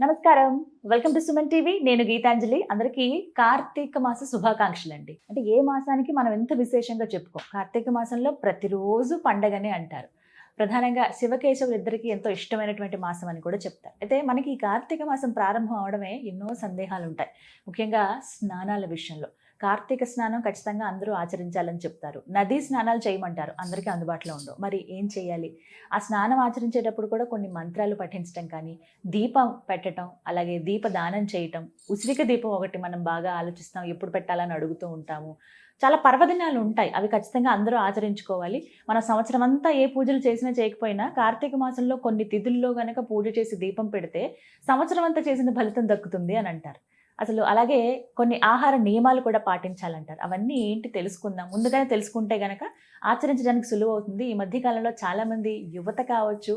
నమస్కారం. Welcome to Suman TV. నేను గీతాంజలి. అందరికీ కార్తీక మాస శుభాకాంక్షలండి. అంటే ఏ మాసానికి మనం ఎంత విశేషంగా చెప్పుకోం. కార్తీక మాసంలో ప్రతిరోజు పండగనే అంటారు. ప్రధానంగా శివకేశవులిద్దరికీ ఎంతో ఇష్టమైనటువంటి మాసం అని కూడా చెప్తారు. అయితే మనకి ఈ కార్తీక మాసం ప్రారంభం అవడమే ఎన్నో సందేహాలుంటాయి. ముఖ్యంగా స్నానాల విషయంలో. కార్తీక స్నానం ఖచ్చితంగా అందరూ ఆచరించాలని చెప్తారు. నదీ స్నానాలు చేయమంటారు. అందరికీ అందుబాటులో ఉండవు. మరి ఏం చేయాలి? ఆ స్నానం ఆచరించేటప్పుడు కూడా కొన్ని మంత్రాలు పఠించడం కానీ, దీపం పెట్టడం, అలాగే దీపదానం చేయటం, ఉసిరిక దీపం ఒకటి మనం బాగా ఆలోచిస్తాం. ఎప్పుడు పెట్టాలని అడుగుతూ ఉంటాము. చాలా పర్వదినాలు ఉంటాయి. అవి ఖచ్చితంగా అందరూ ఆచరించుకోవాలి. మన సంవత్సరం అంతా ఏ పూజలు చేసినా చేయకపోయినా కార్తీక మాసంలో కొన్ని తిథుల్లో గనక పూజ చేసి దీపం పెడితే సంవత్సరం అంతా చేసిన ఫలితం దక్కుతుంది అని అంటారు. అసలు అలాగే కొన్ని ఆహార నియమాలు కూడా పాటించాలంటారు. అవన్నీ ఏంటి తెలుసుకుందాం. ముందుగానే తెలుసుకుంటే గనక ఆచరించడానికి సులువు అవుతుంది. ఈ మధ్య కాలంలో చాలామంది యువత కావచ్చు,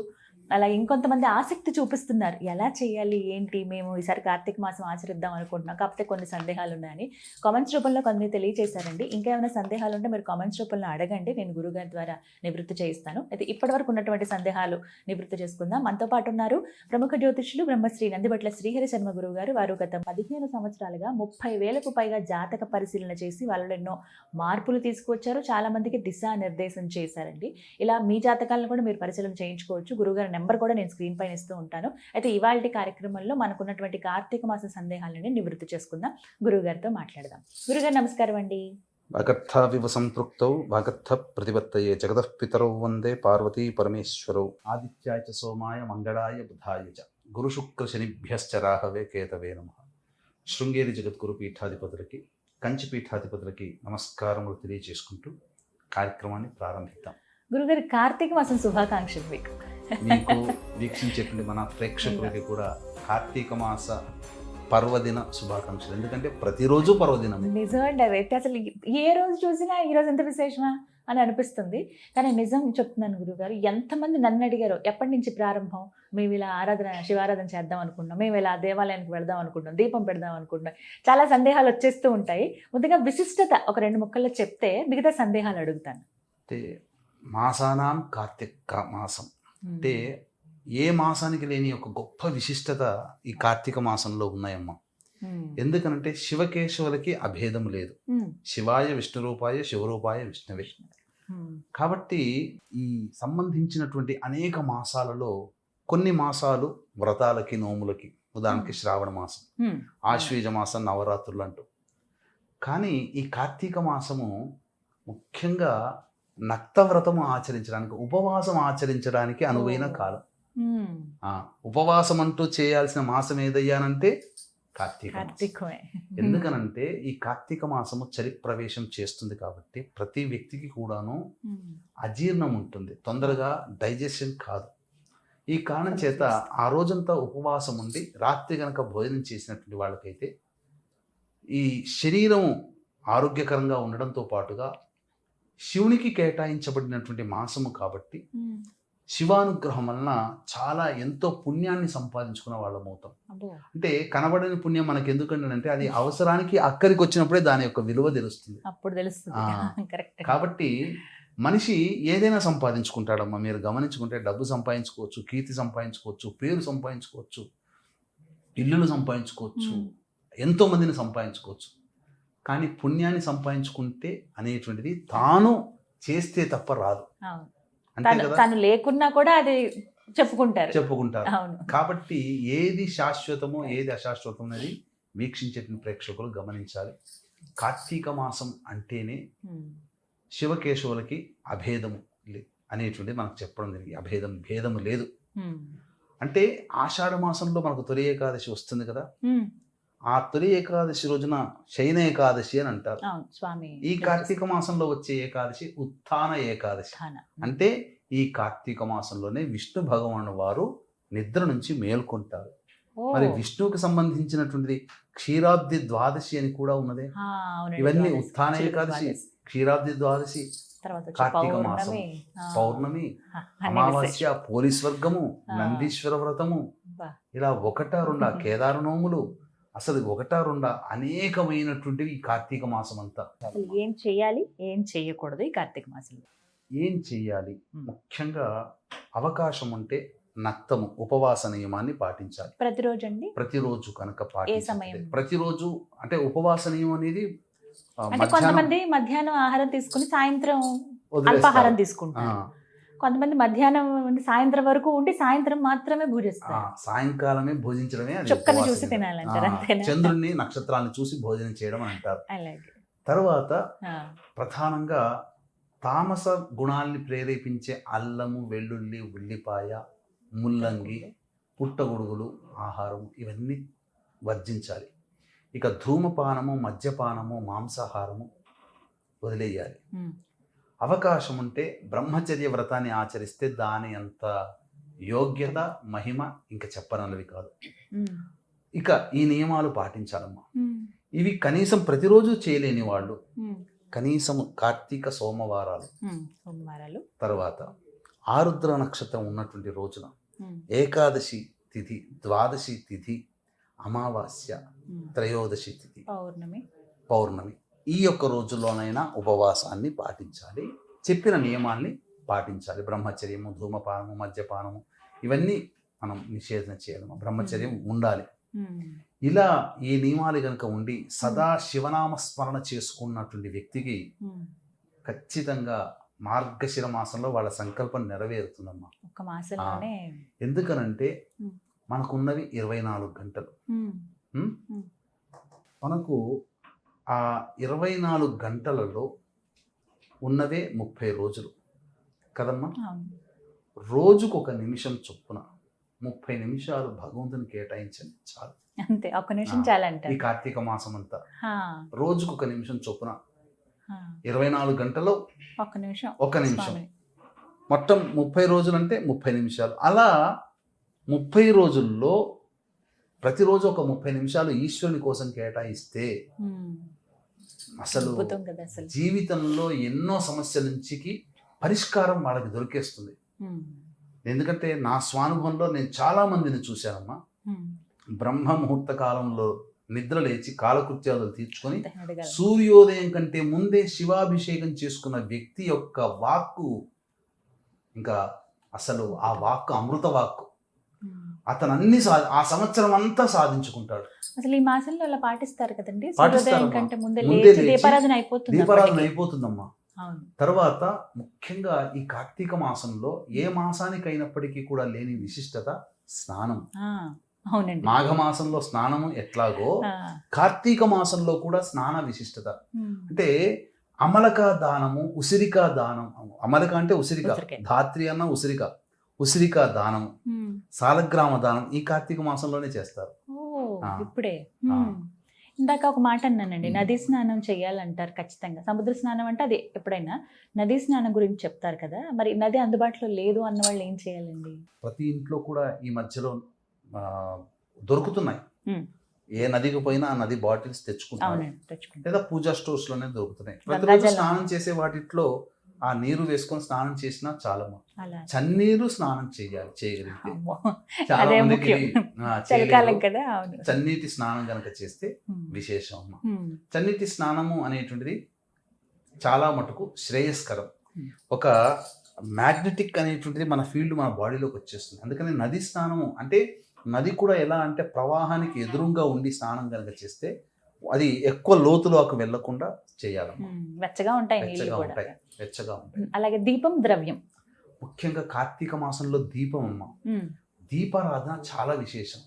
అలాగే ఇంకొంతమంది ఆసక్తి చూపిస్తున్నారు. ఎలా చేయాలి? ఏంటి? మేము ఈసారి కార్తీక మాసం ఆచరిద్దాం అనుకుంటున్నాం. కాకపోతే కొన్ని సందేహాలు ఉన్నాయని కామెంట్స్ రూపంలో కొన్ని తెలియజేశారండి. ఇంకా ఏమైనా సందేహాలు ఉంటే మీరు కామెంట్స్ రూపంలో అడగండి. నేను గురుగారి ద్వారా నివృత్తి చేయిస్తాను. అయితే ఇప్పటివరకు ఉన్నటువంటి సందేహాలు నివృత్తి చేసుకుందాం. మనతో పాటు ఉన్నారు ప్రముఖ జ్యోతిష్యులు బ్రహ్మశ్రీ నందిబట్ల శ్రీహరి శర్మ గురువు గారు. వారు గత 15 సంవత్సరాలుగా 30,000కు పైగా జాతక పరిశీలన చేసి వాళ్ళలో ఎన్నో మార్పులు తీసుకువచ్చారు. చాలా మందికి దిశానిర్దేశం చేశారండి. ఇలా మీ జాతకాలను కూడా మీరు పరిశీలన చేయించుకోవచ్చు. గురుగారు నెంబర్ కూడా నేను స్క్రీన్ పైన ఇస్తూ ఉంటాను. అయితే ఇవాళ కార్యక్రమంలో మనకున్నటువంటి కార్తీక మాస సందేహాలని నివృత్తి చేసుకుందాం. గురువు గారితో మాట్లాడదాం. గురుగారు నమస్కారం అండి. వాగర్థావివ సంపృక్తౌ వాగర్థ ప్రతిపత్తయే జగతః పితరౌ వందే పార్వతీ పరమేశ్వరౌ ఆదిత్యాయ చ సోమాయ మంగళాయ బుధాయ చ గురు శుక్ర శనిభ్యశ్చ రాహవే కేతవే నమః. శృంగేరి జగద్గురు పీఠాధిపతులకి, కంచి పీఠాధిపతులకి నమస్కారములు తెలియజేసుకుంటూ కార్యక్రమాన్ని ప్రారంభిద్దాం. గురుగారు కార్తీక మాసం శుభాకాంక్షలు మీకు. మీకు వీక్షించేటువంటి మన ప్రేక్షకులకి కూడా కార్తీక మాస పర్వదిన శుభాకాంక్షలు. ఎందుకంటే ప్రతిరోజు పర్వదినం. నిజమండి. అదైతే అసలు ఏ రోజు చూసినా ఈ రోజు ఎంత విశేషమా అని అనిపిస్తుంది. కానీ నిజం చెప్తున్నాను గురుగారు, ఎంతమంది నన్ను అడిగారో ఎప్పటి నుంచి ప్రారంభం, మేము ఇలా శివారాధన చేద్దాం అనుకుంటున్నాం, మేము ఇలా దేవాలయానికి వెళదాం అనుకుంటున్నాం, దీపం పెడదాం అనుకుంటున్నాం. చాలా సందేహాలు వచ్చేస్తూ ఉంటాయి. ముందుగా విశిష్టత ఒక 2 ముక్కల్లో చెప్తే మిగతా సందేహాలు అడుగుతాను. అంటే మాసానాం కార్తీక మాసం అంటే ఏ మాసానికి లేని ఒక గొప్ప విశిష్టత ఈ కార్తీక మాసంలో ఉన్నాయమ్మా. ఎందుకనంటే శివకేశవులకి అభేదం లేదు. శివాయ విష్ణు రూపాయ శివరూపాయ విష్ణువే. కాబట్టి ఈ సంబంధించినటువంటి అనేక మాసాలలో కొన్ని మాసాలు వ్రతాలకి, నోములకి, ఉదాహరణకి శ్రావణ మాసం, ఆశ్వీజ మాసం, నవరాత్రులు అంటూ. కానీ ఈ కార్తీక మాసము ముఖ్యంగా నక్తవ్రతము ఆచరించడానికి, ఉపవాసం ఆచరించడానికి అనువైన కాలం. ఉపవాసం అంటూ చేయాల్సిన మాసం ఏదయ్యానంటే కార్తీకమే. ఎందుకనంటే ఈ కార్తీక మాసము చలి ప్రవేశం చేస్తుంది కాబట్టి ప్రతి వ్యక్తికి కూడాను అజీర్ణం ఉంటుంది, తొందరగా డైజెషన్ కాదు. ఈ కారణం చేత ఆ రోజంతా ఉపవాసం ఉండి రాత్రి గనక భోజనం చేసినటువంటి వాళ్ళకైతే ఈ శరీరం ఆరోగ్యకరంగా ఉండడంతో పాటుగా శివునికి కేటాయించబడినటువంటి మాసము కాబట్టి శివానుగ్రహం వలన చాలా ఎంతో పుణ్యాన్ని సంపాదించుకున్న వాళ్ళం అవుతాం. అంటే కనబడని పుణ్యం మనకి ఎందుకంటే అది అవసరానికి అక్కడికి వచ్చినప్పుడే దాని యొక్క విలువ తెలుస్తుంది. కాబట్టి మనిషి ఏదైనా సంపాదించుకుంటాడమ్మా. మీరు గమనించుకుంటే డబ్బు సంపాదించుకోవచ్చు, కీర్తి సంపాదించుకోవచ్చు, పేరు సంపాదించుకోవచ్చు, ఇల్లులు సంపాదించుకోవచ్చు, ఎంతో మందిని సంపాదించుకోవచ్చు. కానీ పుణ్యాన్ని సంపాదించుకుంటే అనేటువంటిది తాను చేస్తే తప్ప రాదు. తను లేకున్నా కూడా అది చెప్పుకుంటారు. కాబట్టి ఏది శాశ్వతమో ఏది అశాశ్వతం అనేది వీక్షించేటువంటి ప్రేక్షకులు గమనించాలి. కార్తీక మాసం అంటేనే శివకేశవులకి అభేదము అనేటువంటిది మనకు చెప్పడం జరిగింది. భేదము లేదు. అంటే ఆషాఢ మాసంలో మనకు తొలి ఏకాదశి వస్తుంది కదా. ఆ తొలి ఏకాదశి రోజున శయన ఏకాదశి అని అంటారు. ఈ కార్తీక మాసంలో వచ్చే ఏకాదశి ఉత్థాన ఏకాదశి. అంటే ఈ కార్తీక మాసంలోనే విష్ణు భగవాను వారు నిద్ర నుంచి మేల్కొంటారు. మరి విష్ణువుకి సంబంధించినటువంటిది క్షీరాబ్ది ద్వాదశి అని కూడా ఉన్నదే. ఇవన్నీ ఉత్థాన ఏకాదశి, క్షీరాబ్ది ద్వాదశి, కార్తీక మాసం, పౌర్ణమి, అమావాస్య, పోలీస్వర్గము, నందీశ్వర వ్రతము, ఇలా 1-2 కేదార నోములు, అసలు 1-2 అనేకమైనటువంటివి ఈ కార్తీక మాసం అంతా. ఏం చేయాలి, ఏం చేయకూడదు ఈ కార్తీక మాసంలో? ఏం చెయ్యాలి? ముఖ్యంగా అవకాశం ఉంటే నక్తము ఉపవాస నియమాన్ని పాటించాలి. ప్రతిరోజు అండి? ప్రతిరోజు కనుక సమయం? పాటించాలి. ప్రతిరోజు అంటే ఉపవాస నియమం అనేది అంటే మధ్యాహ్నం కొంతమంది మధ్యాహ్నం ఆహారం తీసుకుని సాయంత్రం వదిలేస్తారు. అల్పాహారం ఆ, తీసుకుంటారు. కొంతమంది మధ్యాహ్నం ఉండి సాయంత్రం వరకు ఉండి సాయంత్రం మాత్రమే ఆ, భుజిస్తారు. సాయంకాలమే భోజించడమే అది చుక్కని ఉపవాస చూసి నియమం. తినాలంటారు, ఆ, అంతేనా? చంద్రుణ్ణి నక్షత్రాలను చూసి భోజనం చేయడం అని అంటారు. అలాగే. తర్వాత ఆ, ప్రధానంగా తామస గుణాల్ని ప్రేరేపించే అల్లము, వెల్లుల్లి, ఉల్లిపాయ, ముల్లంగి, పుట్టగొడుగులు ఆహారం ఇవన్నీ వర్జించాలి. ఇక ధూమపానము, మద్యపానము, మాంసాహారము వదిలేయాలి. ఉమ్, అవకాశం ఉంటే బ్రహ్మచర్య వ్రతాన్ని ఆచరిస్తే దాని అంత యోగ్యత, మహిమ ఇంకా చెప్పనలవి కాదు. ఉమ్, ఇక ఈ నియమాలు పాటించాలమ్మా. ఉమ్, ఇవి కనీసం ప్రతిరోజు చేయలేని వాళ్ళు ఉమ్, కనీసం కార్తీక సోమవారాలు, సోమవారాలు, తర్వాత ఆరుద్ర నక్షత్రం ఉన్నటువంటి రోజున ఉమ్, ఏకాదశి తిథి, ద్వాదశి తిథి, అమావాస్య, ఉమ్, త్రయోదశి తిథి, పౌర్ణమి ఈ యొక్క రోజుల్లోనైనా ఉపవాసాన్ని పాటించాలి. చెప్పిన నియమాల్ని పాటించాలి. బ్రహ్మచర్యము, ధూమపానము, మద్యపానము ఇవన్నీ మనం నిషేధన చేయాలి. బ్రహ్మచర్యం ఉండాలి. ఉమ్, ఇలా ఈ నియమాలు కనుక ఉండి సదా శివనామ స్మరణ చేసుకున్నటువంటి వ్యక్తికి ఉమ్. ఖచ్చితంగా మార్గశిర మాసంలో వాళ్ళ సంకల్పం నెరవేరుతుందమ్మా. ఒక్క మాసంలోనే. ఎందుకనంటే ఉమ్. మనకున్నవి 24 గంటలు. ఉమ్, ఉమ్? ఉమ్. మనకు ఆ 24 గంటలలో ఉన్నవే 30 రోజులు కదమ్మా. అవును. రోజుకు 1 నిమిషం చొప్పున 30 నిమిషాలు భగవంతుని కేటాయించండి చాలు. అంతే, ఒక్క నిమిషం ఈ చాలంటారు. కార్తీక మాసం అంతా ఆ, రోజుకు 1 నిమిషం చొప్పున ఆ, 24 గంటల్లో ఒక్క నిమిషం 1 నిమిషం, స్వామిని. మొత్తం 30 రోజులంటే 30 నిమిషాలు. అలా 30 రోజుల్లో ప్రతిరోజు ఒక 30 నిమిషాలు ఈశ్వరుని కోసం కేటాయిస్తే ఉమ్, అసలు అద్భుతం కదా అసలు. జీవితంలో ఎన్నో సమస్యల నుంచికి పరిష్కారం వాళ్ళకి దొరికేస్తుంది. ఉమ్, ఎందుకంటే నా స్వానుభవంలో నేను చాలా మందిని చూశానమ్మా. ఉమ్. బ్రహ్మ ముహూర్త కాలంలో నిద్ర లేచి కాలకృత్యాలు తీర్చుకొని అంతే, అడగాలి. సూర్యోదయం కంటే ముందే శివాభిషేకం చేసుకున్న వ్యక్తి యొక్క వాక్కు ఇంకా అసలు ఆ వాక్కు అమృత వాక్కు. ఉమ్. అతను ఆ సంవత్సరం అంతా సాధించుకుంటాడు. అసలు ఈ మాసంలో అలా పాటిస్తారు కదండి, పాటిస్తారమ్మా. సూర్యోదయం కంటే ముందే ముందే లేచి లేచి దీపారాధన అయిపోతుంది దీపారాధన అప్పటికి. అయిపోతుందమ్మా. అవును. తర్వాత ముఖ్యంగా ఈ కార్తీక మాసంలో ఏ మాసానికి అయినప్పటికీ కూడా లేని విశిష్టత స్నానం. ఆ, అవునండి. మాఘమాసంలో స్నానము ఎట్లాగో ఆ, కార్తీక మాసంలో కూడా స్నాన విశిష్టత. ఉమ్, అంటే అమలక దానము, ఉసిరిక దానం. అమలక అంటే ఉసిరిక, ఉసిరికాయ. ధాత్రి అన్న ఉసిరిక, ఉసిరిక దానము, ఉమ్. సాలగ్రామ దానం ఈ కార్తీక మాసంలోనే చేస్తారు. ఓ, ఆ. ఇప్పుడే. ఆ. ఉమ్. ఇందాక ఒక మాట అన్నానండి, ఉమ్. నదీ స్నానం చేయాలంటారు ఖచ్చితంగా. సముద్ర స్నానం అంటే అది ఎప్పుడైనా, నదీ స్నానం గురించి చెప్తారు కదా, మరి నది అందుబాటులో లేదు అన్న వాళ్ళు ఏం చేయాలండి? ప్రతి ఇంట్లో కూడా ఈ మధ్యలో దొరుకుతున్నాయి. ఉమ్. ఏ నదికి పోయినా ఆ నది బాటిల్స్ తెచ్చుకుంటారు, అవునండి, తెచ్చుకుంటాం. లేదా పూజా స్టోర్స్ లోనే దొరుకుతున్నాయి. ప్రతిరోజు గంగాజలం. స్నానం చేసే వాటిలో ఆ నీరు వేసుకొని స్నానం చేసినా చాలమ్మా. అలా. చన్నీరు స్నానం చేయగలిగితే అమ్మో, చాలా అదే మందికి ముఖ్యం. చేయలేరు. చలికాలం కదా. అవును. చన్నీటి స్నానం గనక చేస్తే ఉమ్. విశేషం అమ్మ. ఉమ్. చన్నీటి స్నానము అనేటువంటిది చాలా మటుకు శ్రేయస్కరం. Hmm. ఒక మ్యాగ్నెటిక్ అనేటువంటిది మన ఫీల్డ్ మన బాడీలోకి వచ్చేస్తుంది. అందుకని నది స్నానము అంటే నది కూడా ఎలా అంటే ప్రవాహానికి ఎదురుగా ఉండి స్నానం కనుక చేస్తే అది ఎక్కువ లోతులోకి వెళ్లకుండా చేయాలమ్మా. ఉమ్. వెచ్చగా ఉంటాయి నీళ్ళు వెచ్చగా కూడా. ఉంటాయి, వెచ్చగా ఉంటాయి. అలాగే దీపం, ద్రవ్యం. ముఖ్యంగా కార్తీక మాసంలో దీపం అమ్మ, ఉమ్. దీపారాధన చాలా విశేషం.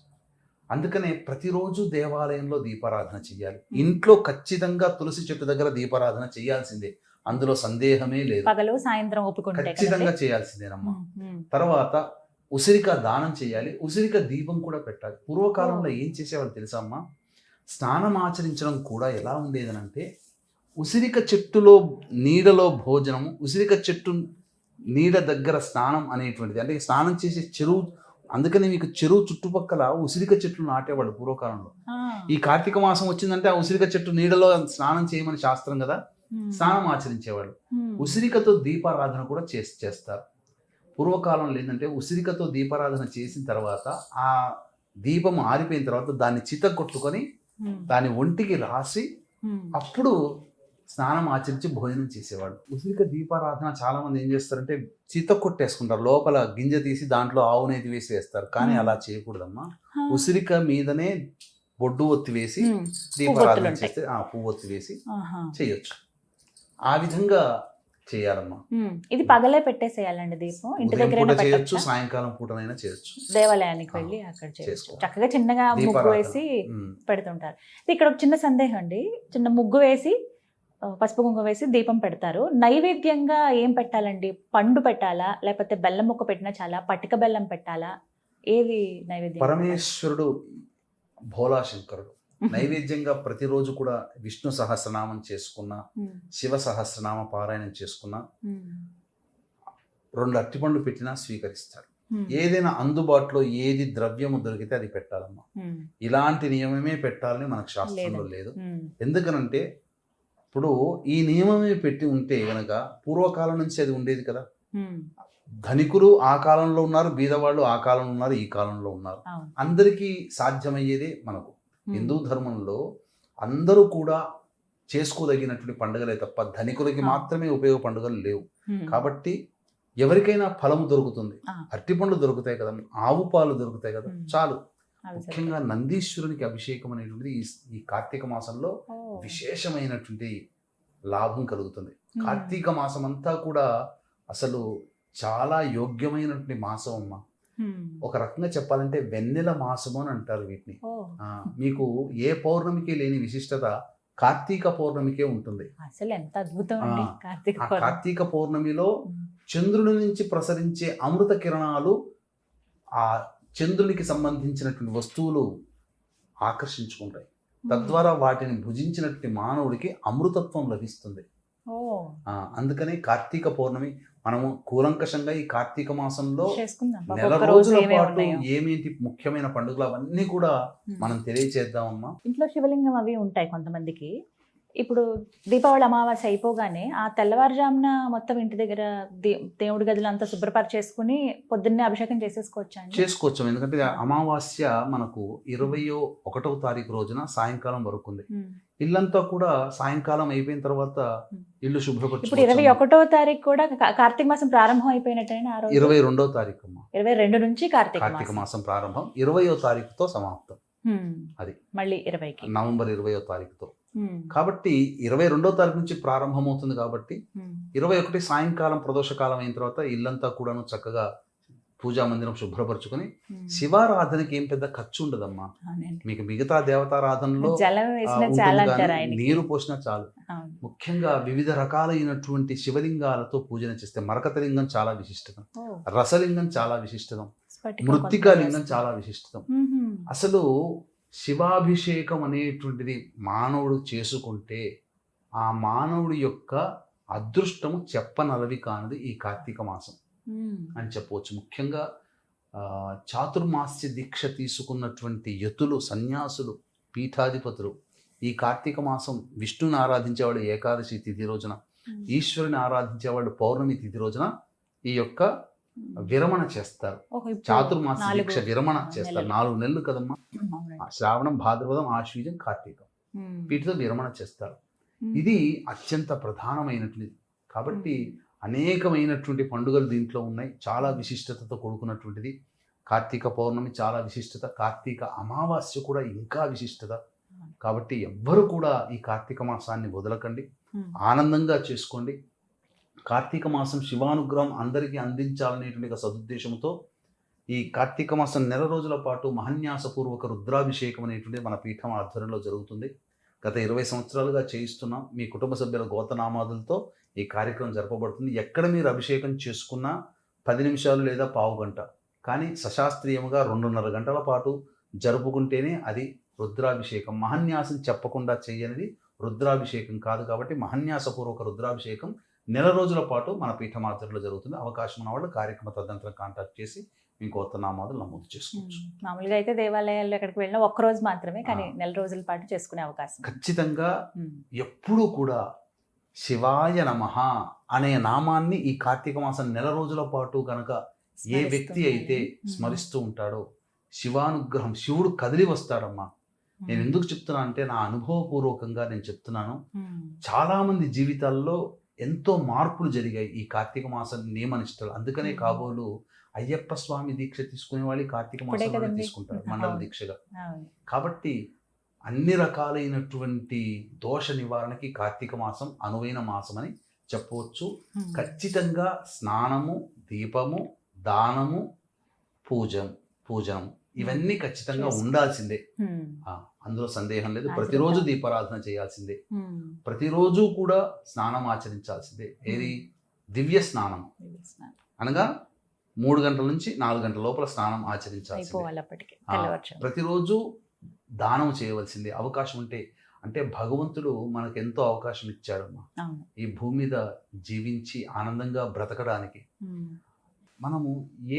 అందుకనే ప్రతిరోజు దేవాలయంలో దీపారాధన చేయాలి. ఇంట్లో ఖచ్చితంగా తులసి చెట్టు దగ్గర దీపారాధన చేయాల్సిందే, అందులో సందేహమే లేదు. పగలు సాయంత్రం ఓపుకుంటే ఖచ్చితంగా చేయాల్సిందేనమ్మా. తర్వాత ఉసిరిక దానం చేయాలి, ఉసిరిక దీపం కూడా పెట్టాలి. పూర్వకాలంలో ఏం చేసేవాళ్ళు తెలుసా అమ్మా? స్నానం ఆచరించడం కూడా ఎలా ఉండేదనంటే ఉసిరిక చెట్టులో నీడలో భోజనము, ఉసిరిక చెట్టు నీడ దగ్గర స్నానం అనేటువంటిది. అంటే స్నానం చేసే చెరువు, అందుకని మీకు చెరువు చుట్టుపక్కల ఉసిరిక చెట్లు నాటేవాళ్ళు పూర్వకాలంలో. ఈ కార్తీక మాసం వచ్చిందంటే ఆ ఉసిరిక చెట్టు నీడలో స్నానం చేయమని శాస్త్రం కదా, స్నానం ఆచరించేవాళ్ళు. ఉసిరికతో దీపారాధన కూడా చేస్తారు. పూర్వకాలంలో ఏంటంటే ఉసిరికతో దీపారాధన చేసిన తర్వాత ఆ దీపం ఆరిపోయిన తర్వాత దాన్ని చితగొట్టుకొని దాని ఒంటికి రాసి అప్పుడు స్నానం ఆచరించి భోజనం చేసేవాళ్ళు. ఉసిరిక దీపారాధన చాలా మంది ఏం చేస్తారంటే చిత కొట్టేసుకుంటారు, లోపల గింజ తీసి దాంట్లో ఆవు నేతి వేసి వేస్తారు. కానీ అలా చేయకూడదమ్మా. ఉసిరిక మీదనే బొడ్డు ఒత్తి వేసి దీపారాధన చేస్తే పువ్వు ఒత్తి వేసి చేయొచ్చు. ఆ విధంగా చేయాలమ్మా. ఇది పగలే పెట్టేసేయాలండి దీపం, ఇంటి దగ్గర చేయొచ్చు, సాయంకాలం పూటనైనా చేయొచ్చు, దేవాలయానికి వెళ్ళి అక్కడ చేయొచ్చు. చక్కగా చిన్నగా ముగ్గు వేసి పెడుతుంటారు. ఇక్కడ ఒక చిన్న సందేహం అండి, చిన్న ముగ్గు వేసి పసుపు కుంకుమ వేసి దీపం పెడతారు. నైవేద్యంగా ఏం పెట్టాలండి? పండు పెట్టాలా, లేకపోతే బెల్లం ముక్క పెట్టినా చాలా, పటిక బెల్లం పెట్టాలా, ఏది నైవేద్యం? పరమేశ్వరుడు భోలాశంకరుడు నైవేద్యంగా ప్రతిరోజు కూడా విష్ణు సహస్రనామం చేసుకున్నా, శివ సహస్రనామ పారాయణం చేసుకున్నా, 2 అరటిపండ్లు పెట్టినా స్వీకరిస్తాడు. ఏదైనా అందుబాటులో ఏది ద్రవ్యము దొరికితే అది పెట్టాలమ్మా. ఇలాంటి నియమమే పెట్టాలని మనకు శాస్త్రంలో లేదు. ఎందుకనంటే ఇప్పుడు ఈ నియమమే పెట్టి ఉంటే గనక పూర్వకాలం నుంచి అది ఉండేది కదా. ధనికులు ఆ కాలంలో ఉన్నారు, బీదవాళ్ళు ఆ కాలంలో ఉన్నారు, ఈ కాలంలో ఉన్నారు. అందరికీ సాధ్యమయ్యేదే మనకు. హిందూ ధర్మంలో అందరూ కూడా చేసుకోదగినటువంటి పండుగలే తప్ప ధనికులకి మాత్రమే ఉపయోగ పండుగలు లేవు. కాబట్టి ఎవరికైనా ఫలము దొరుకుతుంది, అరటిపండ్లు దొరుకుతాయి కదా, ఆవు పాలు దొరుకుతాయి కదా, చాలు. ముఖ్యంగా నందీశ్వరునికి అభిషేకం అనేటువంటిది ఈ కార్తీక మాసంలో విశేషమైనటువంటి లాభం కలుగుతుంది. కార్తీక మాసం అంతా కూడా అసలు చాలా యోగ్యమైనటువంటి మాసం అమ్మ. ఒక రకంగా చెప్పాలంటే వెన్నెల మాసము అని అంటారు వీటిని. మీకు ఏ పౌర్ణమికి లేని విశిష్టత కార్తీక పౌర్ణమికే ఉంటుంది. అసలు ఎంత అద్భుతం అండి కార్తీక పౌర్ణమిలో చంద్రుడి నుంచి ప్రసరించే అమృత కిరణాలు ఆ చంద్రునికి సంబంధించినటువంటి వస్తువులు ఆకర్షించుకుంటాయి. తద్వారా వాటిని భుజించినటువంటి మానవుడికి అమృతత్వం లభిస్తుంది. అందుకనే కార్తీక పౌర్ణమి మనము కూలంకషంగా ఈ కార్తీక మాసంలో నెల రోజుల పాటు ఏమేంటి ముఖ్యమైన పండుగలు అవన్నీ కూడా మనం తెలియచేద్దామమ్మా. ఇంట్లో శివలింగం అవి ఉంటాయి కొంతమందికి. ఇప్పుడు దీపావళి అమావాస్య అయిపోగానే ఆ తెల్లవారుజామున మొత్తం ఇంటి దగ్గర దేవుడి గదులు అంతా శుభ్రపరిచేసుకుని పొద్దున్నే అభిషేకం చేసుకోవచ్చు. ఎందుకంటే అమావాస్య మనకు 21వ తారీఖు రోజున సాయంకాలం వరకు ఉంది. ఇల్లంతా కూడా సాయంకాలం అయిపోయిన తర్వాత ఇల్లు శుభ్రపరచు. ఇప్పుడు 21వ తారీఖు కూడా కార్తీక మాసం ప్రారంభం అయిపోయినట్టేనా? 22వ తారీఖు 22 నుంచి కార్తీక మాసం ప్రారంభం, 20వ తారీఖుతో సమాప్తం. అది మళ్ళీ 20కి నవంబర్ 20వ తారీఖుతో. కాబట్టి 22వ తారీఖు నుంచి ప్రారంభమవుతుంది. కాబట్టి 21 సాయంకాలం ప్రదోషకాలం అయిన తర్వాత ఇల్లంతా కూడాను చక్కగా పూజా మందిరం శుభ్రపరచుకొని శివారాధనకి ఏం పెద్ద ఖర్చు ఉండదమ్మా. మీకు మిగతా దేవతారాధనలో నీరు పోసినా చాలు. ముఖ్యంగా వివిధ రకాలైనటువంటి శివలింగాలతో పూజన చేస్తే మరకతలింగం చాలా విశిష్టం, రసలింగం చాలా విశిష్టం, మృత్తికా లింగం చాలా విశిష్టం. అసలు శివాభిషేకం అనేటువంటిది మానవుడు చేసుకుంటే ఆ మానవుడి యొక్క అదృష్టము చెప్పనలవి కానిది ఈ కార్తీక మాసం అని చెప్పవచ్చు. ముఖ్యంగా చాతుర్మాస్య దీక్ష తీసుకున్నటువంటి యతులు, సన్యాసులు, పీఠాధిపతులు ఈ కార్తీక మాసం విష్ణుని ఆరాధించేవాళ్ళు ఏకాదశి తిథి రోజున, ఈశ్వరుని ఆరాధించేవాళ్ళు పౌర్ణమి తిథి రోజున ఈ యొక్క విరమణ చేస్తారు. చాతుర్మాస దీక్ష విరమణ చేస్తారు. 4 నెలలు కదమ్మా, శ్రావణం, భాద్రపదం, ఆశ్వీజం, కార్తీకం, వీటితో విరమణ చేస్తారు. ఇది అత్యంత ప్రధానమైనటువంటిది. కాబట్టి అనేకమైనటువంటి పండుగలు దీంట్లో ఉన్నాయి. చాలా విశిష్టతతో కూడుకున్నటువంటిది. కార్తీక పౌర్ణమి చాలా విశిష్టత, కార్తీక అమావాస్య కూడా ఇంకా విశిష్టత. కాబట్టి ఎవ్వరు కూడా ఈ కార్తీక మాసాన్ని వదలకండి, ఆనందంగా చేసుకోండి. కార్తీక మాసం శివానుగ్రహం అందరికీ అందించాలనేటువంటి సదుద్దేశంతో ఈ కార్తీక మాసం నెల రోజుల పాటు మహన్యాసపూర్వక రుద్రాభిషేకం అనేటువంటిది మన పీఠం ఆధ్వర్యంలో జరుగుతుంది. గత 20 సంవత్సరాలుగా చేయిస్తున్నాం. మీ కుటుంబ సభ్యుల గోతనామాదులతో ఈ కార్యక్రమం జరపబడుతుంది. ఎక్కడ మీరు అభిషేకం చేసుకున్నా 10 నిమిషాలు లేదా పావు గంట, కానీ సశాస్త్రీయముగా 2.5 గంటల పాటు జరుపుకుంటేనే అది రుద్రాభిషేకం. మహన్యాసం చెప్పకుండా చేయనిది రుద్రాభిషేకం కాదు. కాబట్టి మహన్యాసపూర్వక రుద్రాభిషేకం నెల రోజుల పాటు మన పీఠమాధ్వర్యంలో జరుగుతుంది. అవకాశం ఉన్న వాళ్ళు కార్యక్రమ తదనంతరం కాంటాక్ట్ చేసి మీ గోత్రనామాదులు నమోదు చేసుకోవచ్చు. మామూలుగా అయితే దేవాలయాల్లో ఎక్కడికి వెళ్ళినా ఒక్కరోజు మాత్రమే, కానీ నెల రోజుల పాటు చేసుకునే అవకాశం ఖచ్చితంగా. ఎప్పుడూ కూడా శివాయ నమః అనే నామాన్ని ఈ కార్తీక మాసం నెల రోజుల పాటు కనుక ఏ వ్యక్తి అయితే స్మరిస్తూ ఉంటాడో శివానుగ్రహం, శివుడు కదిలి వస్తాడమ్మా. నేను ఎందుకు చెప్తున్నా అంటే నా అనుభవపూర్వకంగా నేను చెప్తున్నాను. చాలామంది జీవితాల్లో ఎంతో మార్పులు జరిగాయి ఈ కార్తీక మాసం నియమనిష్టలు. అందుకనే కాబోలు అయ్యప్ప స్వామి దీక్ష తీసుకునే వాళ్ళు కార్తీక మాసంలో తీసుకుంటారు మండల దీక్షగా. కాబట్టి అన్ని రకాలైనటువంటి దోష నివారణకి కార్తీక మాసం అనువైన మాసం అని చెప్పవచ్చు. ఖచ్చితంగా స్నానము, దీపము, దానము, పూజనం ఇవన్నీ ఖచ్చితంగా ఉండాల్సిందే. అందులో సందేహం లేదు. ప్రతిరోజు దీపారాధన చేయాల్సిందే. ప్రతిరోజు కూడా స్నానం ఆచరించాల్సిందే. ఏది? దివ్య స్నానం అనగా 3 గంటల నుంచి 4 గంటల లోపల స్నానం ఆచరించాల్సిందే. ప్రతిరోజు దానం చేయవలసిందే అవకాశం ఉంటే. అంటే భగవంతుడు మనకు ఎంతో అవకాశం ఇచ్చాడమ్మా ఈ భూమి మీద జీవించి ఆనందంగా బ్రతకడానికి. మనము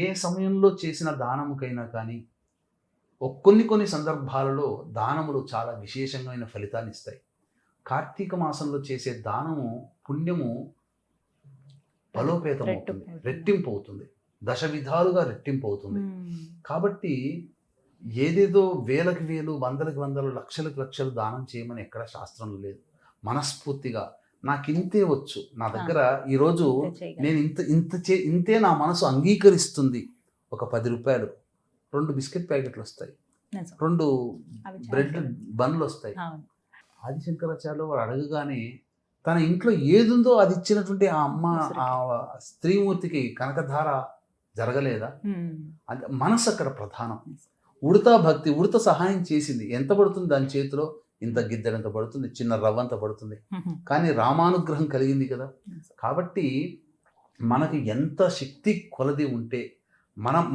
ఏ సమయంలో చేసిన దానముకైనా కానీ కొన్ని సందర్భాలలో దానములు చాలా విశేషమైన ఫలితాన్ని ఇస్తాయి. కార్తీక మాసంలో చేసే దానము పుణ్యము బలోపేతం అవుతుంది, రెట్టింపు అవుతుంది, 10 విధాలుగా రెట్టింపు అవుతుంది. కాబట్టి ఏదేదో వేలకు వేలు, వందలకు వందలు, లక్షలకు లక్షలు దానం చేయమని ఎక్కడ శాస్త్రంలో లేదు. మనస్ఫూర్తిగా నాకు ఇంతే వచ్చు, నా దగ్గర ఈరోజు నేను ఇంతే నా మనసు అంగీకరిస్తుంది. ఒక 10 రూపాయలు, 2 బిస్కెట్ ప్యాకెట్లు వస్తాయి, 2 బ్రెడ్ బన్లు వస్తాయి. ఆదిశంకరాచార్యులు వారు అడగగానే తన ఇంట్లో ఏదుందో అది ఇచ్చినటువంటి ఆ అమ్మ, ఆ స్త్రీమూర్తికి కనకధార జరగలేదా? అంటే మనసు అక్కడ ప్రధానం. ఉడతా భక్తి, ఉడత సహాయం చేసింది. ఎంత పడుతుంది దాని చేతిలో? ఇంత గిద్దెడంత పడుతుంది, చిన్న రవ్వంత పడుతుంది. కానీ రామానుగ్రహం కలిగింది కదా. కాబట్టి మనకి ఎంత శక్తి కొలది ఉంటే,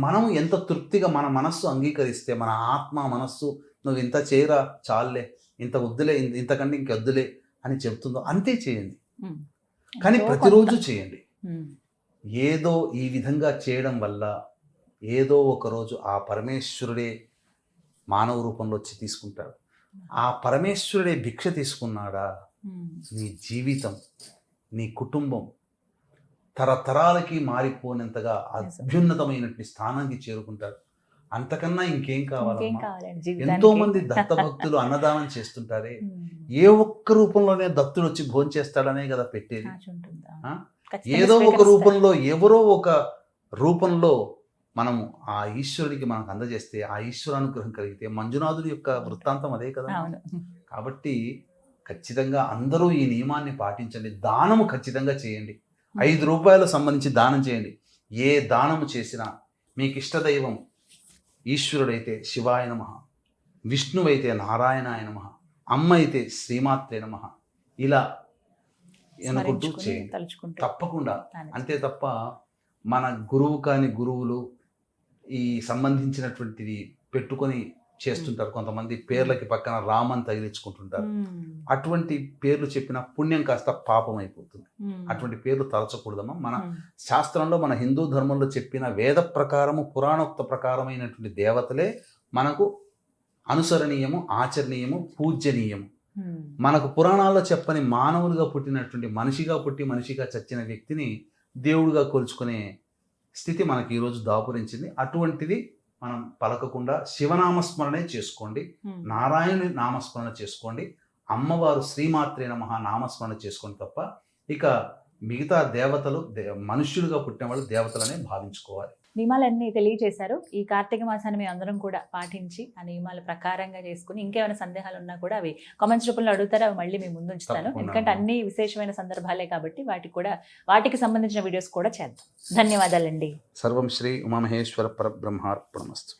మనం ఎంత తృప్తిగా మన మనస్సు అంగీకరిస్తే, మన ఆత్మ మనస్సు నువ్వు ఇంత చేయరా, చాలులే, ఇంత వద్దులే, ఇంతకంటే ఇంకొద్దులే అని చెప్తుందో అంతే చేయండి. కానీ ప్రతిరోజు చేయండి. ఏదో ఈ విధంగా చేయడం వల్ల ఏదో ఒకరోజు ఆ పరమేశ్వరుడే మానవ రూపంలో వచ్చి తీసుకుంటాడు. ఆ పరమేశ్వరుడే భిక్ష తీసుకున్నాడా, నీ జీవితం, నీ కుటుంబం తరతరాలకి మారిపోయినంతగా అభ్యున్నతమైనటువంటి స్థానానికి చేరుకుంటాడు. అంతకన్నా ఇంకేం కావాలమ్మా? ఎంతో మంది దత్త భక్తులు అన్నదానం చేస్తుంటారే, ఏ ఒక్క రూపంలోనే దత్తుడు వచ్చి భోంచేస్తాడనే కదా పెట్టేది. ఏదో ఒక రూపంలో, ఎవరో ఒక రూపంలో మనము ఆ ఈశ్వరుడికి మనకు అందజేస్తే, ఆ ఈశ్వరానుగ్రహం కలిగితే, మంజునాథుడి యొక్క వృత్తాంతం అదే కదా. కాబట్టి ఖచ్చితంగా అందరూ ఈ నియమాన్ని పాటించండి. దానము ఖచ్చితంగా చేయండి. 5 రూపాయలు సంబంధించి దానం చేయండి. ఏ దానము చేసినా మీకు ఇష్టదైవం ఈశ్వరుడైతే శివాయ నమః, విష్ణువైతే నారాయణాయ నమః, అమ్మ అయితే శ్రీమాత్రే నమః, ఇలా అనుకుంటూ చేయండి తప్పకుండా. అంతే తప్ప మన గురువు కాని గురువులు ఈ సంబంధించినటువంటిది పెట్టుకొని చేస్తుంటారు. కొంతమంది పేర్లకి పక్కన రామని తగిలించుకుంటుంటారు. అటువంటి పేర్లు చెప్పిన పుణ్యం కాస్త పాపం అయిపోతుంది. అటువంటి పేర్లు తలచకూడదమ్మా. మన శాస్త్రంలో, మన హిందూ ధర్మంలో చెప్పిన వేద ప్రకారము, పురాణోక్త ప్రకారమైనటువంటి దేవతలే మనకు అనుసరణీయము, ఆచరణీయము, పూజ్యనీయము. మనకు పురాణాల్లో చెప్పని మానవులుగా పుట్టినటువంటి, మనిషిగా పుట్టి మనిషిగా చచ్చిన వ్యక్తిని దేవుడిగా కొలుచుకునే స్థితి మనకి ఈరోజు దాపురించింది. అటువంటిది మనం పలకకుండా శివనామస్మరణే చేసుకోండి, నారాయణుని నామస్మరణ చేసుకోండి, అమ్మవారు శ్రీమాత్రే నమః నామస్మరణ చేసుకోండి తప్ప ఇక మిగతా దేవతలు మనుష్యులుగా పుట్టిన వాళ్ళు దేవతలనే భావించుకోవాలి. నియమాలన్నీ తెలియజేశారు. ఈ కార్తీక మాసాన్ని మేము అందరం కూడా పాటించి ఆ నియమాల ప్రకారంగా చేసుకుని, ఇంకేమైనా సందేహాలు ఉన్నా కూడా అవి కామెంట్స్ రూపంలో అడుగుతారు, అవి మళ్ళీ మేము ముందు ఉంచుతాను. ఎందుకంటే అన్ని విశేషమైన సందర్భాలే కాబట్టి వాటికి సంబంధించిన వీడియోస్ కూడా చేద్దాం. ధన్యవాదాలండి. సర్వం శ్రీ ఉమామహేశ్వర పరబ్రహ్మార్పణమస్తు.